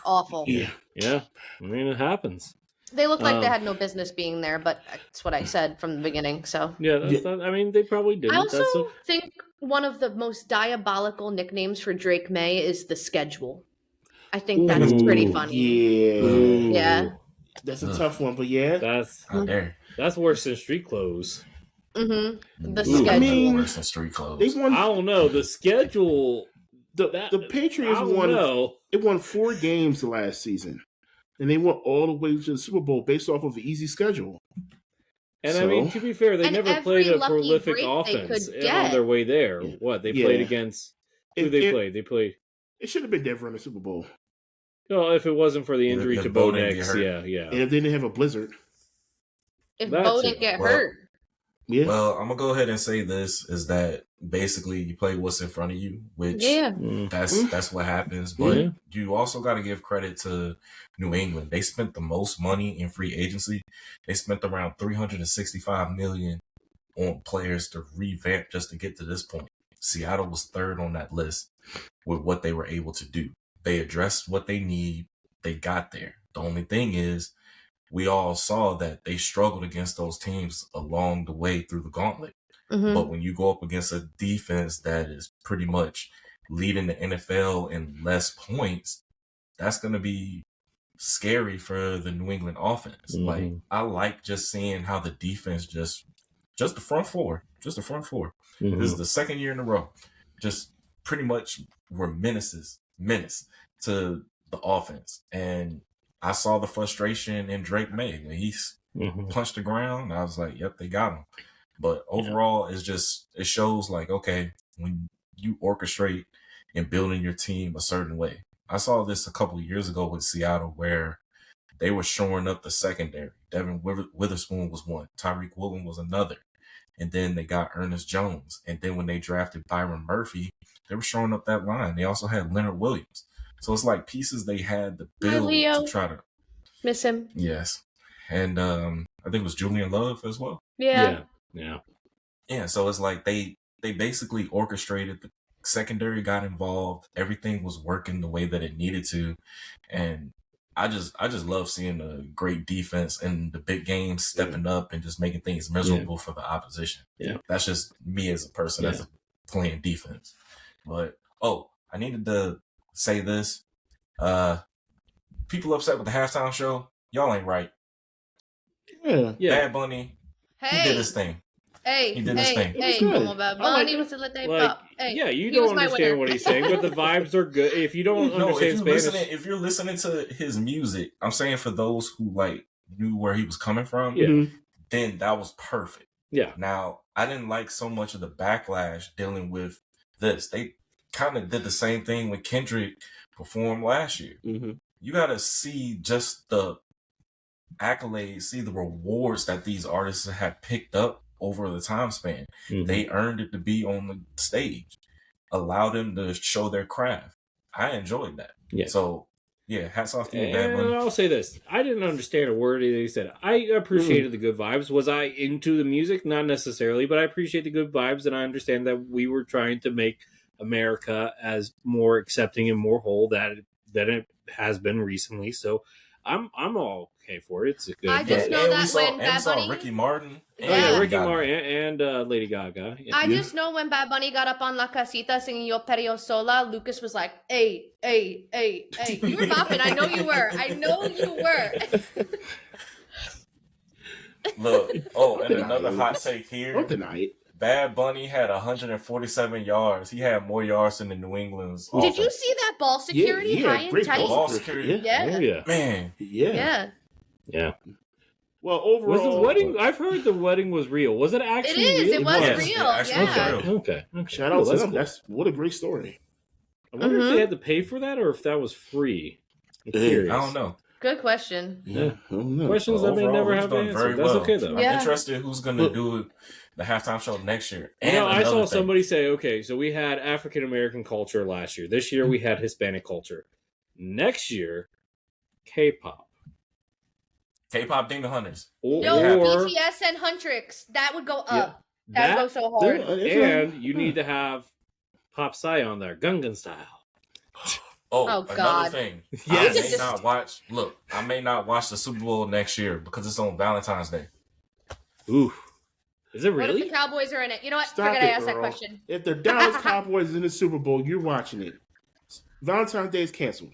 Awful. Yeah. Yeah. I mean, it happens. They look like they Um, had no business being there, but that's what I said from the beginning. So Yeah, I mean, they probably didn't. I also That's okay. think one of the most diabolical nicknames for Drake May is the schedule. I think that's pretty Ooh, funny. Yeah. Ooh. Yeah. That's a tough one, but yeah. That's How dare. that's worse than street clothes. Mm-hmm. The No, schedule. I mean, worse than street clothes. They won I don't know. The schedule. the Patriots I don't won. know. It won 4 games the last season, and they went all the way to the Super Bowl based off of an easy schedule. And So- I mean, to be fair, they And never played every a lucky prolific break they offense could on get. their way there. Yeah. What they Yeah. played against? Who It- they it- played? They played. It should have been Denver in the Super Bowl, Well, if it wasn't for the injury If to Bo Bo didn't get Nix, hurt. yeah. and if they didn't have a blizzard, If That Bo too. didn't get Well, hurt. yeah, Well, I'm gonna go ahead and say this is that basically you play what's in front of you, which Yeah. that's what happens. But Yeah. you also got to give credit to New England. They spent the most money in free agency. They spent around $365 million on players to revamp just to get to this point. Seattle was third on that list with what they were able to do. They addressed what they need. They got there. The only thing is, we all saw that they struggled against those teams along the way through the gauntlet. Mm-hmm. But when you go up against a defense that is pretty much leading the NFL in less points, that's going to be scary for the New England offense. Mhm. Like, I like just seeing how the defense just the front four. This Mhm. is the second year in a row. Just pretty much were menace to the offense. And I saw the frustration in Drake May when he Mhm. punched the ground. I was like, yep, they got him. But overall, it shows like, okay, when you orchestrate and building your team a certain way. I saw this a couple of years ago with Seattle where they were shoring up the secondary. Devin Witherspoon was one. Tyreek Woolen was another. And then they got Ernest Jones. And then when they drafted Byron Murphy, they were showing up that line. They also had Leonard Williams. So it's like pieces they had to build Leo. to try to. Miss him. Yes. And I think it was Julian Love as well. Yeah. Yeah, so it's like they basically orchestrated, the secondary got involved, everything was working the way that it needed to, and I just love seeing a great defense and the big games stepping up and just making things miserable for the opposition. Yeah. That's just me as a person as playing defense. But I needed to say this. People upset with the halftime show, y'all ain't right. yeah. Bad Bunny, he did Hey. his thing. Hey. He did his thing. It was Hey. good. Come on, Bad I like Bunny it. was a let they Like, pop. Hey. yeah, you he was don't my winner. understand what he's saying, but the vibes are good. If you don't No, understand Spanish, if you're listening to his music, I'm saying for those who like knew where he was coming from, Yeah. Mhm. then that was perfect. yeah, Now, I didn't like so much of the backlash dealing with this. They kind of did the same thing when Kendrick performed last year. Mhm. You got to see just the accolades, see the rewards that these artists have picked up over the time span. Mhm. They earned it to be on the stage. Allow them to show their craft. I enjoyed that. Yeah. So, yeah, hats off to you, Bad And Bunny. I'll say this: I didn't understand a word that he said. I appreciated the good vibes. Was I into the music? Not necessarily, but I appreciate the good vibes, and I understand that we were trying to make America as more accepting and more whole than it has been recently. So I'm all okay for it. It's a good. I just know and that we saw, when and Bad we saw Bunny- Ricky Martin. Oh yeah, Yeah. Ricky Martin and Lady Gaga. Yeah. I just know when Bad Bunny got up on La Casita singing Yo Pereo Sola, Lucas was like, hey. You were bopping. I know you were. Look, and another hot take here. Don't deny it. Bad Bunny had 147 yards. He had more yards than the New England's Did you offense. see that ball security Yeah, high and great tight? ball security. Yeah. Oh yeah. Man, Yeah. Yeah. Well, Was overall, the wedding? I've heard the wedding was real. Was it actually? It is. Real? It was Yes, real. it actually was Yeah. real. Okay. shout Cool, out to that's them. cool. That's what a great story. I wonder if Mhm. they had to pay for that or if that was free. I'm Yeah, curious. I don't know. Good question. Yeah. I don't know. Questions that may Overall, never we've have done an very answer. That's well. okay though. I'm Yeah. interested who's going to do the halftime show next year. You know, I another saw thing. somebody say, okay, so we had African American culture last year. This year we had Hispanic culture. Next year, K-pop. K-pop Demon Hunters. Or, Yo, or BTS and Huntrix. That would go Yeah. up. That would go so hard. Yeah. and you need to have Pop Psy on there, Gungan style. Oh, another God. thing. Yes. I may not watch the Super Bowl next year because it's on Valentine's Day. Ooh. Is it What if really? the Cowboys are in it? You know what? Stop Forget it, I asked that Earl. question. If the Dallas Cowboys is in the Super Bowl, you're watching it. Valentine's Day is canceled.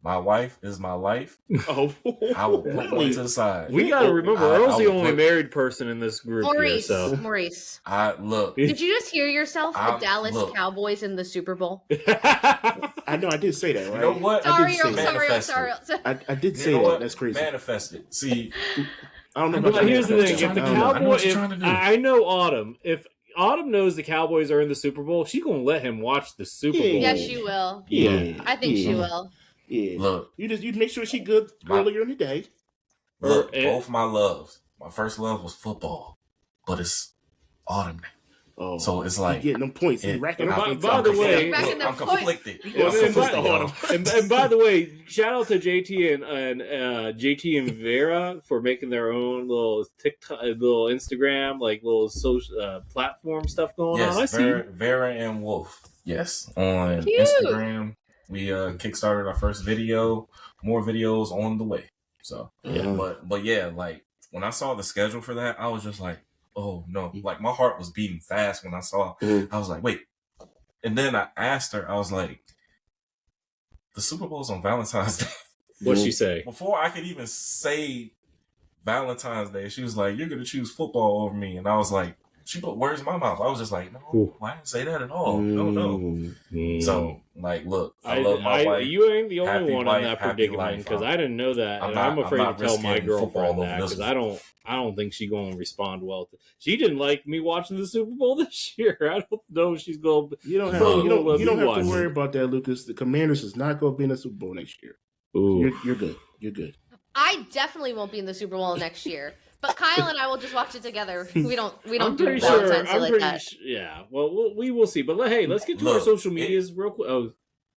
My wife is my life. Oh, I will put one to the side. We got to remember, Earl's the will only put- married person in this group Maurice. here. So Maurice. Look. Did you just hear yourself? The I'm- Dallas look. Cowboys in the Super Bowl. I know I did say that, right? You know what? Sorry, I did say Earl. that. Sorry. I did You say know that. what? That's crazy. Manifested. See, I don't know But about here's the thing: manifestation. if the I know what Cowboys, you're trying to do. I know Autumn. If Autumn knows the Cowboys are in the Super Bowl, she's gonna let him watch the Super Bowl. Yes, she will. Yeah, I think she will. Yeah. Look, You make sure she good earlier in the day. look, both my loves. My first love was football, but it's autumn now. Oh, So it's you like getting them points. You racking By- up. by the way- Racking I'm them points. conflicted. Yeah, I'm and, by, conflicted, y'all. and by the way, shout out to JT and JT and Vera for making their own little TikTok, little Instagram, like little social platform stuff going on. I Yes, see. Vera and Wolf. Yes, on Cute. Instagram, we kickstarted our first video. More videos on the way. So, but yeah, like when I saw the schedule for that, I was just like, oh no! Like my heart was beating fast when I saw. I was like, wait. And then I asked her, I was like, the Super Bowl's on Valentine's Day. What'd she say? Before I could even say Valentine's Day, she was like, you're gonna choose football over me, and I was like. She put words in my mouth. I was just like, no, I didn't say that at all. No. So, like, look, I love my wife. You ain't the only Happy one wife, in that happy predicament life. because I didn't know that, I'm and not- I'm afraid I'm to not tell my risking girlfriend football that over this because I don't think she's going to respond well. She didn't like me watching the Super Bowl this year. I don't know if she's going. You don't have, No. you don't, you don't have Watching. to worry about that, Lucas. The Commanders is not going to be in the Super Bowl next year. Ooh. You're good. You're good. I definitely won't be in the Super Bowl next year. But Kyle and I will just watch it together. We don't I'm do pretty sure. Valentine's Day I'm like pretty that. yeah. Well, we will see. But hey, let's get to our Look, social medias real quick. Oh,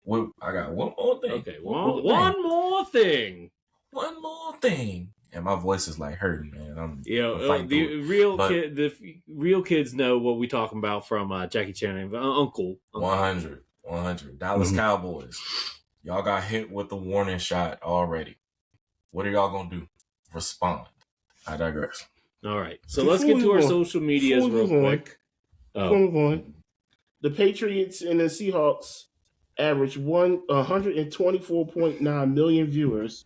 Well, I got one more thing. okay. One more thing. One more thing. And my voice is like hurting, man. I'm fighting the through it. real But- kid, the real kids know what we talking about from Jackie Chan and Uncle. 100. Dallas Mhm. Cowboys. Y'all got hit with the warning shot already. What are y'all going to do? Respond. I digress. All right, so Before let's get we to our move on- social medias before we real move on, quick. Before we move on, the Patriots and the Seahawks average 124.9 million viewers,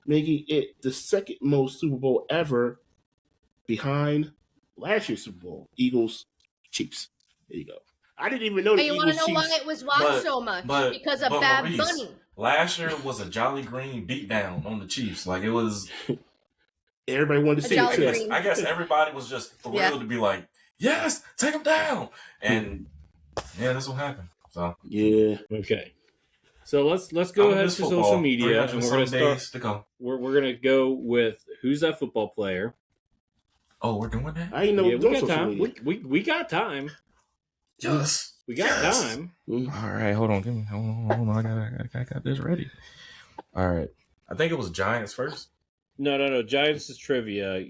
making it the second most Super Bowl ever behind last year's Super Bowl, Eagles, Chiefs. There you go. I didn't even know the And you want Eagles, to know Chiefs. why it was watched so much? Because of Bad Maurice, Bunny. Last year was a Jolly Green beatdown on the Chiefs. Like it was. Everybody wanted to A see Jolly it too. Green. I guess everybody was just thrilled Yeah. to be like, yes, take him down. And yeah, that's what happened. So Yeah. Okay, so let's go I'm ahead to miss football. social media, and 300 we're gonna some start. days to go. We're gonna go with who's that football player? Oh, we're doing that? I didn't know Yeah, we we got social time. media. We got time. Yes. We got Yes. time. All right, hold on. Hold on. I got this ready. All right. I think it was Giants first. No. Giants is trivia.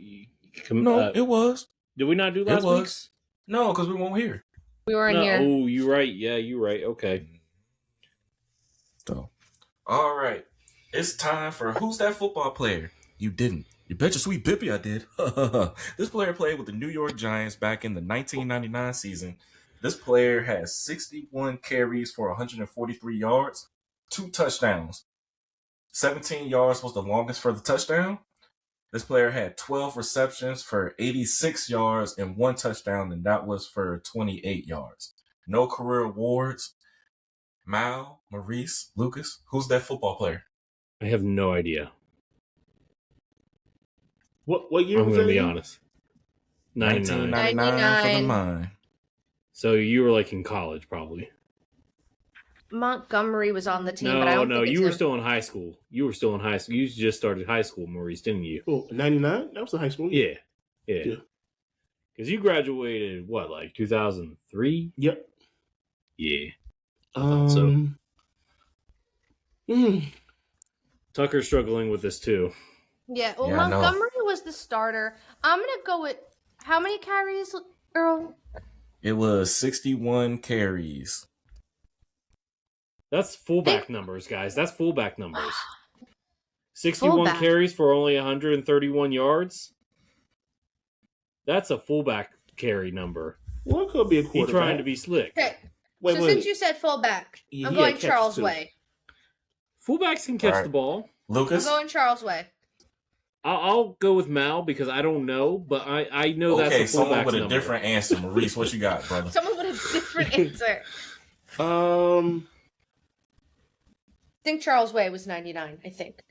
No, it was. Did we not do last was. week's? No, because we won't hear. We were in No. here. Oh, you're right. Yeah, you're right. Okay. So, all right. It's time for Who's That Football Player? You didn't. You bet your sweet Bippy I did. This player played with the New York Giants back in the 1999 season. This player has 61 carries for 143 yards, 2 touchdowns. 17 yards was the longest for the touchdown. This player had 12 receptions for 86 yards and 1 touchdown, and that was for 28 yards. No career awards. Mal, Maurice, Lucas, who's that football player? I have no idea. What year I'm was going to that? be honest. 99. 1999 for the 99. mine. So you were like in college, probably. Montgomery was on the team, but I No, don't no, think it's you were him. still in high school. You were still in high school. You just started high school, Maurice, didn't you? Oh, 99? That was in high school. Yeah. Yeah. Because you graduated, what, like 2003? Yep. Yeah. So. Tucker's struggling with this too. Yeah, well, Yeah, I know. Montgomery was the starter. I'm going to go with how many carries, Earl? It was 61 carries. That's fullback numbers, guys. That's fullback numbers. 61 Fullback. carries for only 131 yards. That's a fullback carry number. Well, it could be a He's quarterback. trying to be slick. Okay. Wait, So wait. since you said fullback, Yeah, I'm he had going catches, Charles too. Way. Fullbacks can catch All right. the ball. I'm Lucas? going Charles Way. I'll go with Mal because I don't know, but I know that's Okay, a someone fullback's with a number. different answer. Maurice, what you got, brother? Someone with a different answer. Um, I think Charles Way was 99, I think.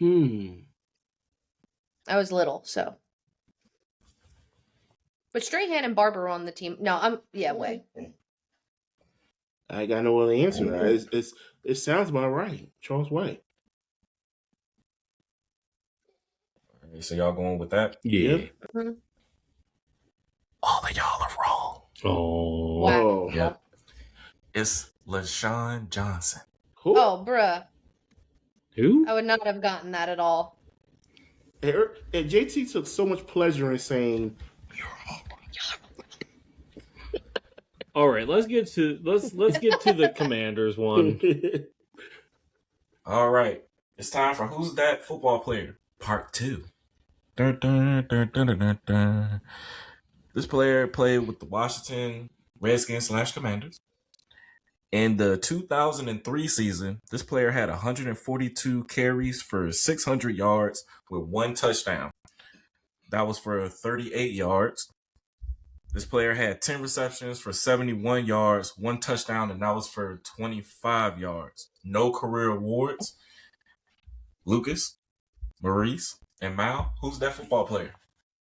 I was little, so. But Strahan and Barber were on the team. No, Way. I got no other answer. It sounds about right. Charles Way. So y'all going with that? Yeah. Mm-hmm. All of y'all are wrong. Oh. Wow. Oh, Yep. It's LaShawn Johnson. who? Oh, bruh. Who? I would not have gotten that at all. And JT took so much pleasure in saying, All right, let's get to the Commanders one. All right. It's time for Who's That Football Player? Part 2. Dun, dun, dun, dun, dun, dun, dun. This player played with the Washington Redskins / Commanders. In the 2003 season, this player had 142 carries for 600 yards with 1 touchdown. That was for 38 yards. This player had 10 receptions for 71 yards, 1 touchdown, and that was for 25 yards. No career awards. Lucas, Maurice, and Mal, who's that football player?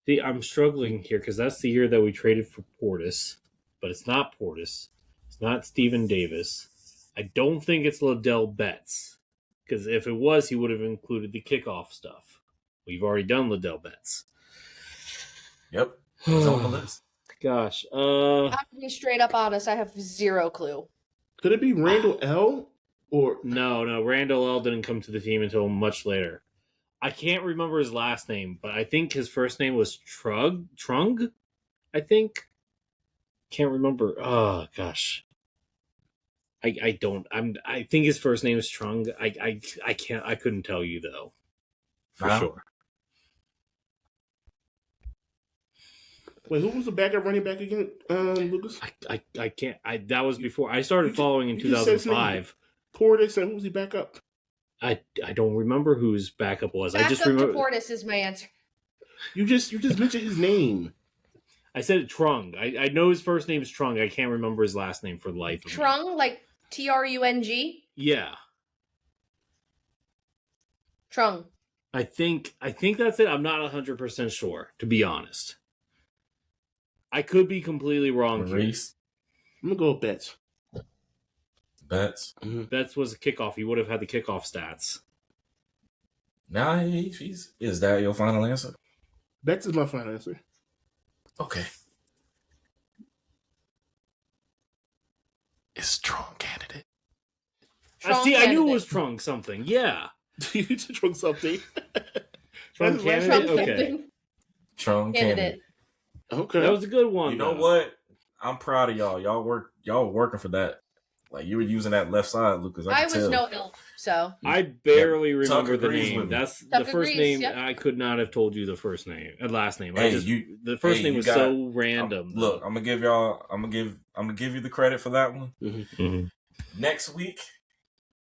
See, I'm struggling here because that's the year that we traded for Portis, but it's not Portis. It's not Steven Davis. I don't think it's Liddell Betts because if it was, he would have included the kickoff stuff. We've already done Liddell Betts. Yep, he's on the list. Gosh, I'm to be straight up honest. I have zero clue. could it be Randall L? Or no, Randall L didn't come to the team until much later. I can't remember his last name, but I think his first name was Trung. I think. Can't remember. Oh gosh. I think his first name is Trung. I couldn't tell you though. For Wow. sure. wait, who was the backup running back again, Lucas? I can't. That was before I started following in you just said his name. 2005. Portis, and who's he back up? I don't remember whose backup was. I just Backup remember. to Portis is my answer. You just mentioned his name. I said Trung. I know his first name is Trung. I can't remember his last name for the life of me. Trung, like Trung? Yeah. Trung. I think that's it. I'm not 100% sure, to be honest. I could be completely wrong here. Maurice, I'm gonna go with Betts. Betts. Betts was a kickoff. He would have had the kickoff stats. Now he's. Is that your final answer? Betts is my final answer. Okay. It's strong candidate. Trung See, I knew it candidate. was Trung something. Yeah. You just drunk something. Trung That's last candidate? Trung Okay. candidate. Strong candidate. Okay. That was a good one. You know though. what? I'm proud of y'all. Y'all were working for that. Like you were using that left side, Lucas. I I could was tell. no help, so. I barely Tuck remember the agrees name. with me. That's Tuck the first agrees, name. yep. I could not have told you the first name, last name. Hey, The first hey, name you was got- so random. Look, I'm gonna give y'all. I'm gonna give you the credit for that one. Mhm. Next week,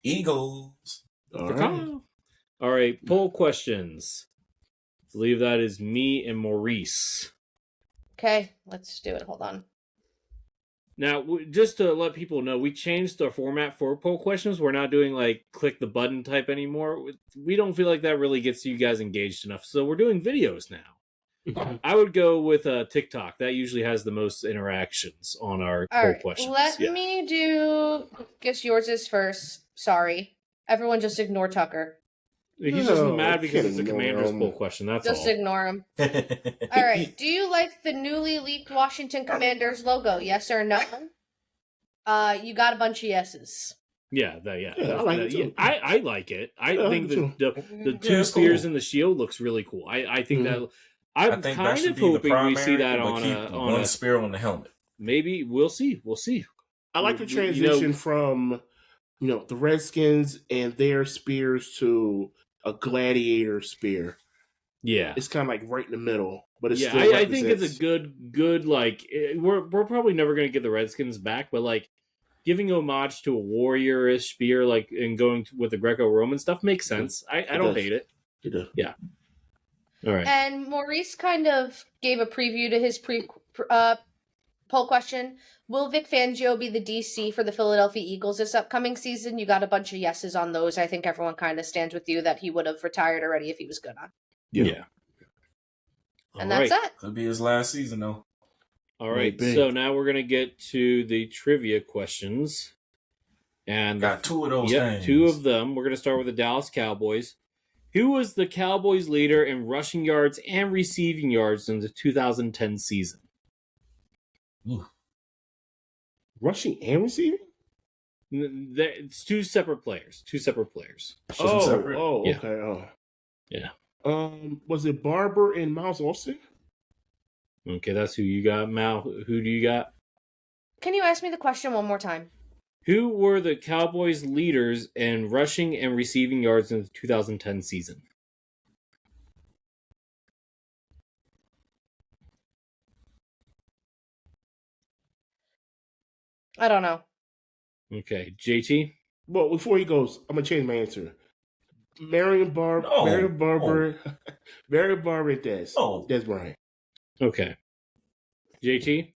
Eagles. All For right. Kyle. All right, poll questions. I believe that is me and Maurice. Okay, let's do it. Hold on. Now, just to let people know, we changed our format for poll questions. We're not doing like click the button type anymore. We don't feel like that really gets you guys engaged enough. So we're doing videos now. I would go with TikTok. That usually has the most interactions on our All poll right, questions. let Yeah. me do. Guess yours is first. Sorry, everyone, just ignore Tucker. He's just No, mad because it's a kidding, no, Commanders no. poll question. That's Just all. ignore him. All right. Do you like the newly leaked Washington Commanders logo? Yes or no? You got a bunch of yeses. Yeah, Yeah, I like it too. I like it. I Yeah, I think like it the Yeah, two it's spears cool. in the shield looks really cool. I think Mhm. that I I'm think that kind should of be the hoping we see primary, that but on keep a one spear on the helmet. maybe we'll see. I like the transition from the Redskins and their spears to a gladiator spear. Yeah, it's kind of like right in the middle, but it's I think it's a good like. We're probably never going to get the Redskins back, but like giving homage to a warrior-ish spear, like and going with the Greco-Roman stuff makes sense. I don't hate it. It does. Yeah. All right. And Maurice kind of gave a preview to his poll question. Will Vic Fangio be the DC for the Philadelphia Eagles this upcoming season? You got a bunch of yeses on those. I think everyone kind of stands with you that he would have retired already if he was good on. Yeah. And that's it. Could be his last season, though. All right. So now we're going to get to the trivia questions. And got two of those things. Two of them. We're going to start with the Dallas Cowboys. Who was the Cowboys' leader in rushing yards and receiving yards in the 2010 season? Ooh. Rushing and receiving? It's two separate players. Separate? Yeah. Okay. Oh. Yeah. Was it Barber and Miles Austin? Okay, that's who you got, Mal. Who do you got? Can you ask me the question one more time? Who were the Cowboys' leaders in rushing and receiving yards in the 2010 season? I don't know. Okay, JT? Well, before he goes, I'm going to change my answer. Marion Barber and Des Bryant. Okay. JT?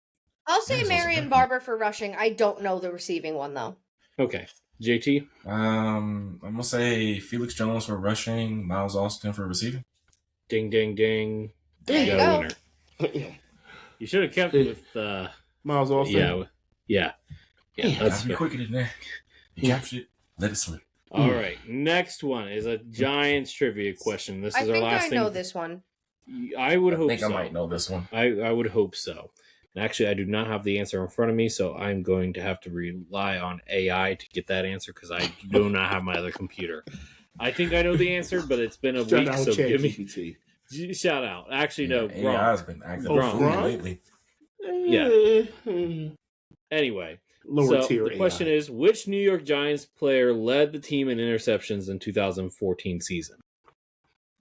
I'll say Marion Barber for rushing. I don't know the receiving one, though. Okay. JT? I'm going to say Felix Jones for rushing, Miles Austin for receiving. Ding, ding, ding. There you go. Winner. You should have kept it with... Miles Austin? Yeah, that's fair. Quicker than that. He captured it. Let it slip. All right. Next one is a Giants trivia question. This is our last thing. I know this one. I would hope so. I think I might know this one. I would hope so. And actually, I do not have the answer in front of me, so I'm going to have to rely on AI to get that answer because I do not have my other computer. I think I know the answer, but it's been a week, so give me... Shout out. Actually, no. AI has been acting wrong lately. Yeah. Anyway, the question is, which New York Giants player led the team in interceptions in 2014 season?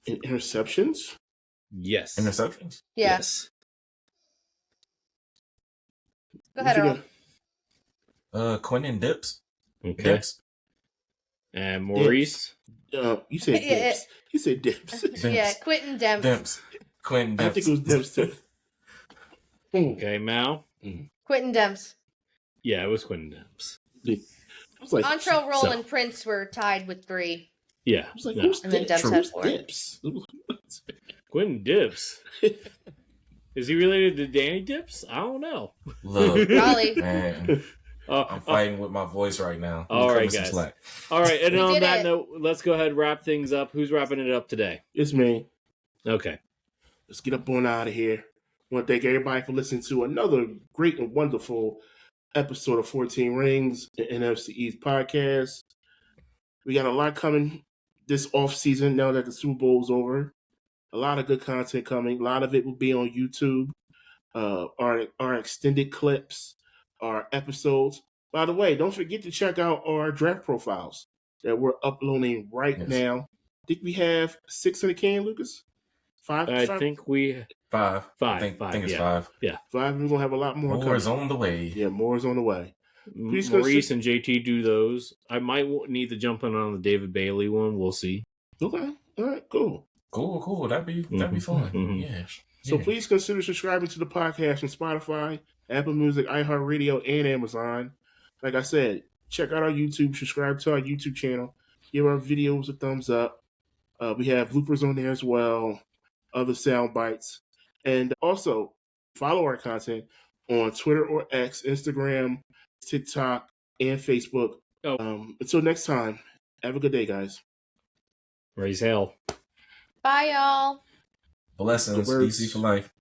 In interceptions? Yes. Interceptions? Yeah. Yes. Go ahead, Earl. Quentin Dips. Okay. Dips. And Maurice? You said Dips. You said Dips. Yeah, Quentin Demps. Quentin Demps. I think it was Dips, too. Okay, Mal? Quentin Demps. Yeah, it was Quentin Demps. I was like, Antrell Roll and Prince were tied with 3. Yeah. I was like, who's and then Demps had 4. Dips? Quentin Dips. Is he related to Danny Dips? I don't know. Look, Probably. man, I'm fighting with my voice right now. All right, guys. All right, and on that note, let's go ahead and wrap things up. Who's wrapping it up today? It's me. Okay. Let's get up on out of here. I want to thank everybody for listening to another great and wonderful episode of 14 Rings, the NFC East podcast. We got a lot coming this off season now that the Super Bowl's over. A lot of good content coming. A lot of it will be on YouTube. Our extended clips, our episodes. By the way, don't forget to check out our draft profiles that we're uploading now. I think we have 6 in the can, Lucas? 5? I think we... 5. I think it's 5. Yeah. 5. We're going to have a lot more coming. More is on the way. Yeah, more is on the way. Maurice and JT do those. I might need to jump in on the David Bailey one. We'll see. Okay. All right, cool. Cool. That'd be fun. Mm-hmm. Yeah. So please consider subscribing to the podcast on Spotify, Apple Music, iHeartRadio, and Amazon. Like I said, check out our YouTube. Subscribe to our YouTube channel. Give our videos a thumbs up. We have bloopers on there as well, other sound bites. And also, follow our content on Twitter or X, Instagram, TikTok, and Facebook. Until next time, have a good day, guys. Raise hell. Bye, y'all. Blessings. DC for life.